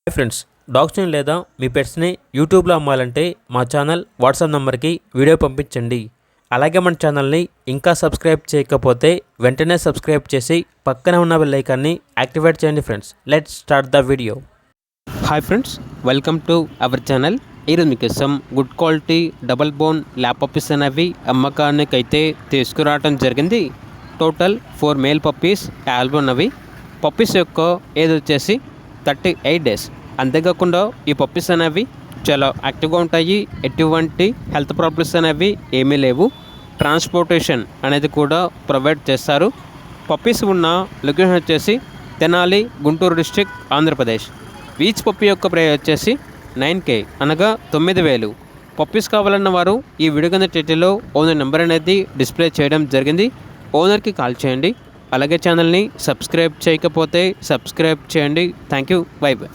Hi friends, డాగ్స్ని లేదా మీ పెట్స్ని యూట్యూబ్లో అమ్మాలంటే మా ఛానల్ వాట్సాప్ నెంబర్కి వీడియో పంపించండి. అలాగే మన ఛానల్ని ఇంకా సబ్స్క్రైబ్ చేయకపోతే వెంటనే సబ్స్క్రైబ్ చేసి పక్కనే ఉన్న బెల్ ఐకాన్ని యాక్టివేట్ చేయండి. Friends, let's start the video. Hi friends, welcome to our channel. ఈరోజు మీకోసం good quality double bone lap puppies అనేవి అమ్మకానికి అయితే తీసుకురావడం జరిగింది. టోటల్ 4 మేల్ పప్పీస్ అవైలబుల్ ఉన్నవి. పప్పీస్ యొక్క ఏజ్ వచ్చేసి 38 డేస్. అంతేకాకుండా ఈ పప్పీస్ అనేవి చాలా యాక్టివ్గా ఉంటాయి. ఎటువంటి హెల్త్ ప్రాబ్లమ్స్ అనేవి ఏమీ లేవు. ట్రాన్స్పోర్టేషన్ అనేది కూడా ప్రొవైడ్ చేస్తారు. పప్పీస్ ఉన్న లొకేషన్ వచ్చేసి Tenali, Guntur district, Andhra Pradesh. Each puppy యొక్క ప్రైస్ వచ్చేసి 9K అనగా 9,000. పప్పీస్ కావాలన్న వారు ఈ వీడియో కింద టైటిల్లో ఓనర్ నెంబర్ అనేది డిస్ప్లే చేయడం జరిగింది. ఓనర్కి కాల్ చేయండి. అలాగే ఛానల్ని సబ్స్క్రైబ్ చేయకపోతే సబ్స్క్రైబ్ చేయండి. Thank you. By by.